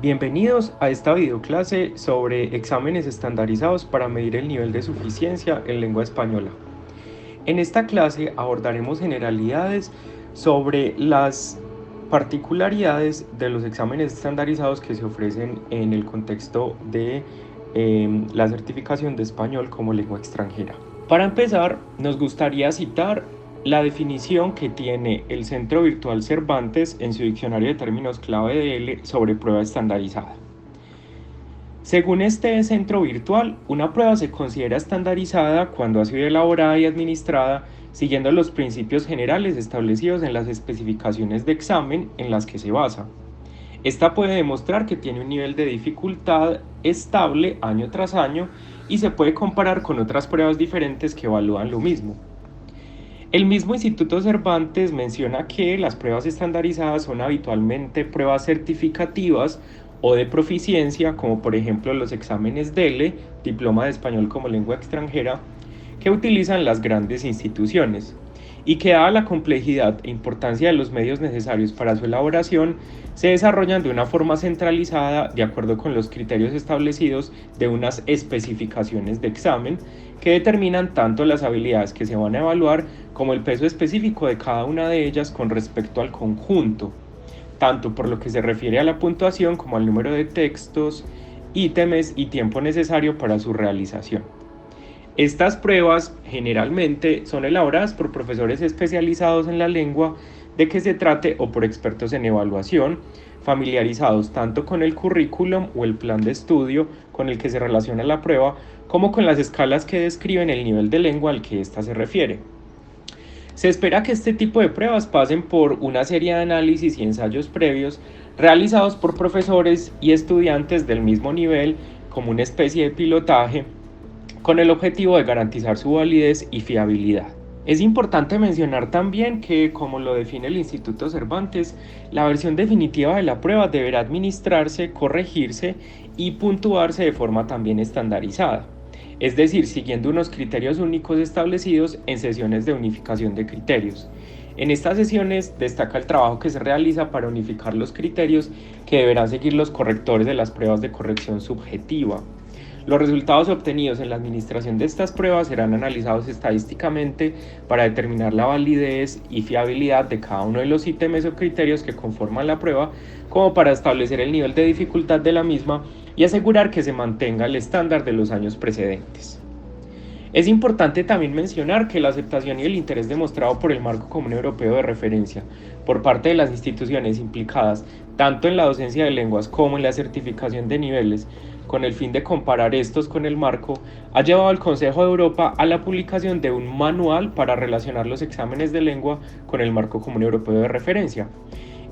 Bienvenidos a esta videoclase sobre exámenes estandarizados para medir el nivel de suficiencia en lengua española. En esta clase abordaremos generalidades sobre las particularidades de los exámenes estandarizados que se ofrecen en el contexto de la certificación de español como lengua extranjera. Para empezar, nos gustaría citar la definición que tiene el Centro Virtual Cervantes en su diccionario de términos clave de L sobre prueba estandarizada. Según este centro virtual, una prueba se considera estandarizada cuando ha sido elaborada y administrada siguiendo los principios generales establecidos en las especificaciones de examen en las que se basa. Esta puede demostrar que tiene un nivel de dificultad estable año tras año y se puede comparar con otras pruebas diferentes que evalúan lo mismo. El mismo Instituto Cervantes menciona que las pruebas estandarizadas son habitualmente pruebas certificativas o de proficiencia, como por ejemplo los exámenes DELE, Diploma de Español como Lengua Extranjera, que utilizan las grandes instituciones, y que dada la complejidad e importancia de los medios necesarios para su elaboración, se desarrollan de una forma centralizada de acuerdo con los criterios establecidos de unas especificaciones de examen que determinan tanto las habilidades que se van a evaluar como el peso específico de cada una de ellas con respecto al conjunto, tanto por lo que se refiere a la puntuación como al número de textos, ítems y tiempo necesario para su realización. Estas pruebas generalmente son elaboradas por profesores especializados en la lengua de que se trate o por expertos en evaluación, familiarizados tanto con el currículum o el plan de estudio con el que se relaciona la prueba, como con las escalas que describen el nivel de lengua al que ésta se refiere. Se espera que este tipo de pruebas pasen por una serie de análisis y ensayos previos realizados por profesores y estudiantes del mismo nivel como una especie de pilotaje con el objetivo de garantizar su validez y fiabilidad. Es importante mencionar también que, como lo define el Instituto Cervantes, la versión definitiva de la prueba deberá administrarse, corregirse y puntuarse de forma también estandarizada, es decir, siguiendo unos criterios únicos establecidos en sesiones de unificación de criterios. En estas sesiones destaca el trabajo que se realiza para unificar los criterios que deberán seguir los correctores de las pruebas de corrección subjetiva. Los resultados obtenidos en la administración de estas pruebas serán analizados estadísticamente para determinar la validez y fiabilidad de cada uno de los ítems o criterios que conforman la prueba, como para establecer el nivel de dificultad de la misma y asegurar que se mantenga el estándar de los años precedentes. Es importante también mencionar que la aceptación y el interés demostrado por el Marco Común Europeo de Referencia por parte de las instituciones implicadas tanto en la docencia de lenguas como en la certificación de niveles, con el fin de comparar estos con el marco, ha llevado al Consejo de Europa a la publicación de un manual para relacionar los exámenes de lengua con el Marco Común Europeo de Referencia.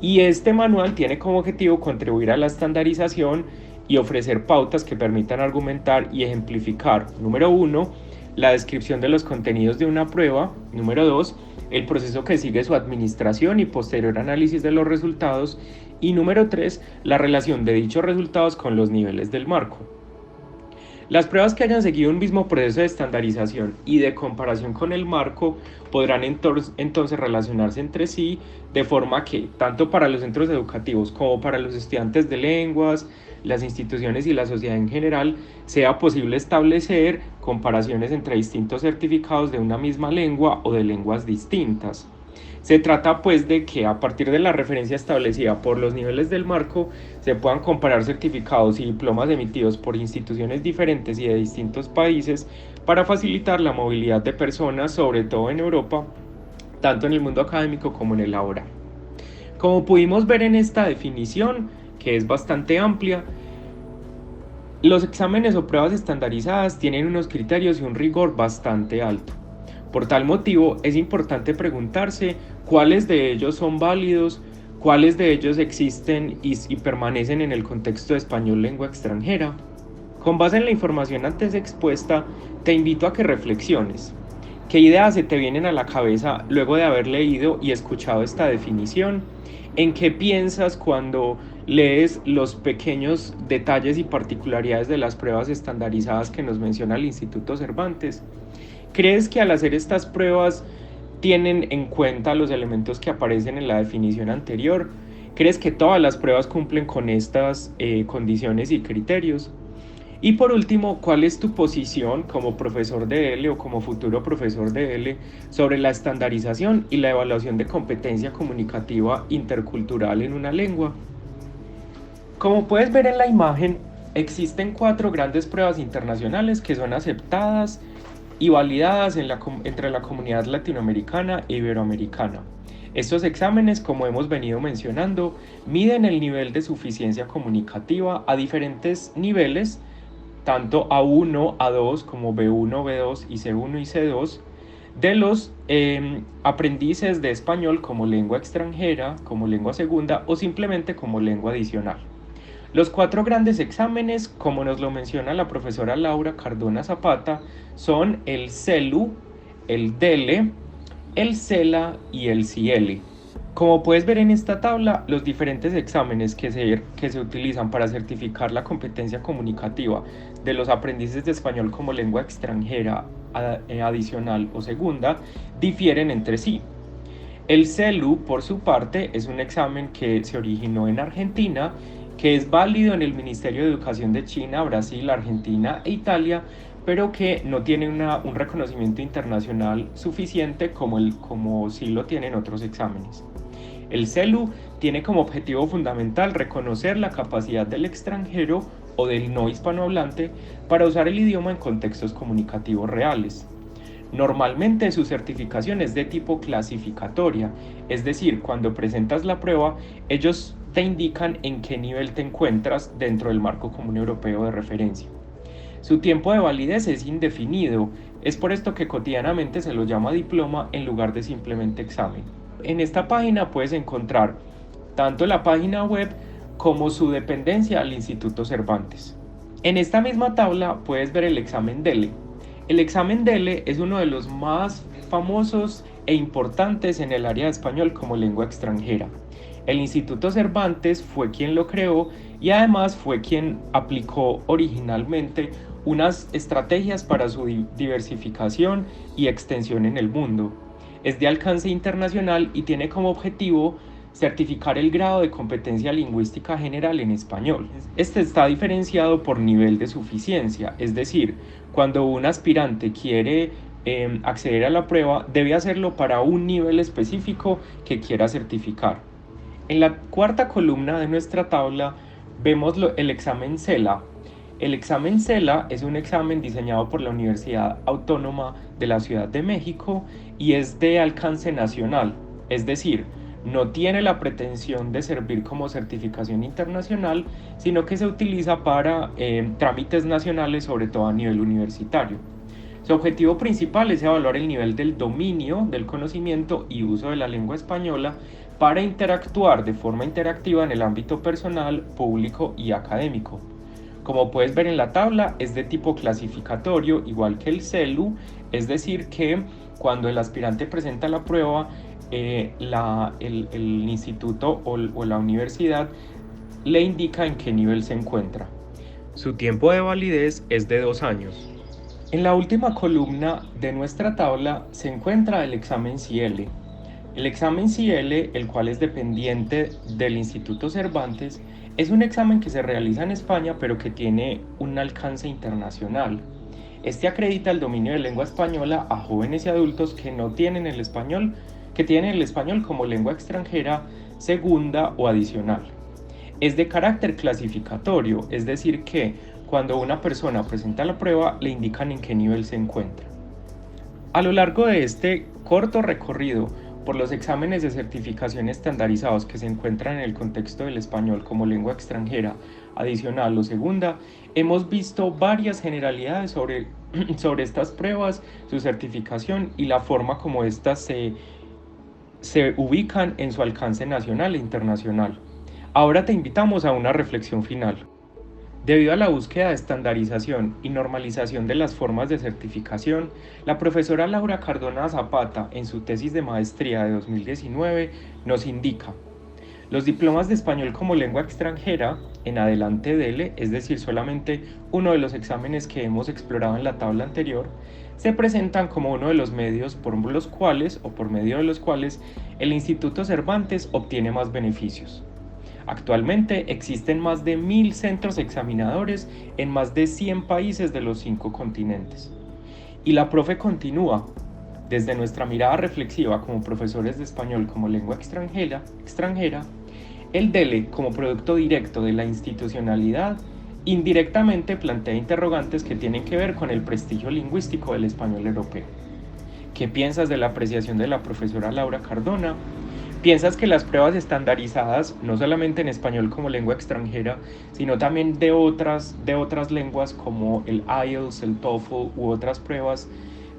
Y este manual tiene como objetivo contribuir a la estandarización y ofrecer pautas que permitan argumentar y ejemplificar, número 1, la descripción de los contenidos de una prueba, número 2, el proceso que sigue su administración y posterior análisis de los resultados, y número 3, la relación de dichos resultados con los niveles del marco. Las pruebas que hayan seguido un mismo proceso de estandarización y de comparación con el marco podrán entonces relacionarse entre sí de forma que, tanto para los centros educativos como para los estudiantes de lenguas, las instituciones y la sociedad en general, sea posible establecer comparaciones entre distintos certificados de una misma lengua o de lenguas distintas. Se trata pues de que a partir de la referencia establecida por los niveles del marco se puedan comparar certificados y diplomas emitidos por instituciones diferentes y de distintos países para facilitar la movilidad de personas, sobre todo en Europa, tanto en el mundo académico como en el laboral. Como pudimos ver en esta definición, que es bastante amplia, los exámenes o pruebas estandarizadas tienen unos criterios y un rigor bastante alto. Por tal motivo, es importante preguntarse cuáles de ellos son válidos, cuáles de ellos existen y permanecen en el contexto de español lengua extranjera. Con base en la información antes expuesta, te invito a que reflexiones. ¿Qué ideas se te vienen a la cabeza luego de haber leído y escuchado esta definición? ¿En qué piensas cuando lees los pequeños detalles y particularidades de las pruebas estandarizadas que nos menciona el Instituto Cervantes? ¿Crees que al hacer estas pruebas tienen en cuenta los elementos que aparecen en la definición anterior? ¿Crees que todas las pruebas cumplen con estas condiciones y criterios? Y por último, ¿cuál es tu posición como profesor de L o como futuro profesor de L sobre la estandarización y la evaluación de competencia comunicativa intercultural en una lengua? Como puedes ver en la imagen, existen 4 grandes pruebas internacionales que son aceptadas y validadas entre la comunidad latinoamericana e iberoamericana. Estos exámenes, como hemos venido mencionando, miden el nivel de suficiencia comunicativa a diferentes niveles, tanto A1, A2 como B1, B2 y C1 y C2, de los aprendices de español como lengua extranjera, como lengua segunda o simplemente como lengua adicional. Los 4 grandes exámenes, como nos lo menciona la profesora Laura Cardona Zapata, son el CELU, el DELE, el CELA y el CIELE. Como puedes ver en esta tabla, los diferentes exámenes que se utilizan para certificar la competencia comunicativa de los aprendices de español como lengua extranjera adicional o segunda difieren entre sí. El CELU, por su parte, es un examen que se originó en Argentina, que es válido en el Ministerio de Educación de China, Brasil, Argentina e Italia, pero que no tiene un reconocimiento internacional suficiente como sí lo tienen otros exámenes. El CELU tiene como objetivo fundamental reconocer la capacidad del extranjero o del no hispanohablante para usar el idioma en contextos comunicativos reales. Normalmente su certificación es de tipo clasificatoria, es decir, cuando presentas la prueba, ellos te indican en qué nivel te encuentras dentro del marco común europeo de referencia. Su tiempo de validez es indefinido, es por esto que cotidianamente se lo llama diploma en lugar de simplemente examen. En esta página puedes encontrar tanto la página web como su dependencia al Instituto Cervantes. En esta misma tabla puedes ver el examen DELE. El examen DELE es uno de los más famosos e importantes en el área de español como lengua extranjera. El Instituto Cervantes fue quien lo creó y además fue quien aplicó originalmente unas estrategias para su diversificación y extensión en el mundo. Es de alcance internacional y tiene como objetivo certificar el grado de competencia lingüística general en español. Este está diferenciado por nivel de suficiencia, es decir, cuando un aspirante quiere acceder a la prueba, debe hacerlo para un nivel específico que quiera certificar. En la cuarta columna de nuestra tabla vemos el examen CELA. El examen CELA es un examen diseñado por la Universidad Autónoma de la Ciudad de México y es de alcance nacional, es decir, no tiene la pretensión de servir como certificación internacional, sino que se utiliza para trámites nacionales, sobre todo a nivel universitario. Su objetivo principal es evaluar el nivel del dominio, del conocimiento y uso de la lengua española para interactuar de forma interactiva en el ámbito personal, público y académico. Como puedes ver en la tabla, es de tipo clasificatorio, igual que el CELU, es decir que cuando el aspirante presenta la prueba, el instituto o la universidad le indica en qué nivel se encuentra. Su tiempo de validez es de 2 años. En la última columna de nuestra tabla se encuentra el examen CIELE. El examen CIELE, el cual es dependiente del Instituto Cervantes, es un examen que se realiza en España pero que tiene un alcance internacional. Este acredita el dominio de lengua española a jóvenes y adultos que tienen el español como lengua extranjera, segunda o adicional. Es de carácter clasificatorio, es decir que cuando una persona presenta la prueba le indican en qué nivel se encuentra. A lo largo de este corto recorrido por los exámenes de certificación estandarizados que se encuentran en el contexto del español como lengua extranjera, adicional o segunda, hemos visto varias generalidades sobre estas pruebas, su certificación y la forma como estas se ubican en su alcance nacional e internacional. Ahora te invitamos a una reflexión final. Debido a la búsqueda de estandarización y normalización de las formas de certificación, la profesora Laura Cardona Zapata, en su tesis de maestría de 2019, nos indica: los diplomas de español como lengua extranjera, en adelante DELE, es decir, solamente uno de los exámenes que hemos explorado en la tabla anterior, se presentan como uno de los medios por medio de los cuales el Instituto Cervantes obtiene más beneficios. Actualmente existen más de 1000 centros examinadores en más de 100 países de los 5 continentes. Y la profe continúa: desde nuestra mirada reflexiva como profesores de español como lengua extranjera, el DELE, como producto directo de la institucionalidad, indirectamente plantea interrogantes que tienen que ver con el prestigio lingüístico del español europeo. ¿Qué piensas de la apreciación de la profesora Laura Cardona? ¿Piensas que las pruebas estandarizadas, no solamente en español como lengua extranjera, sino también de otras lenguas como el IELTS, el TOEFL u otras pruebas,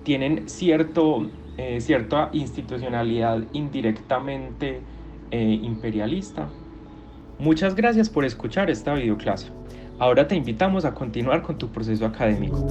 tienen cierta institucionalidad indirectamente imperialista? Muchas gracias por escuchar esta videoclase. Ahora te invitamos a continuar con tu proceso académico.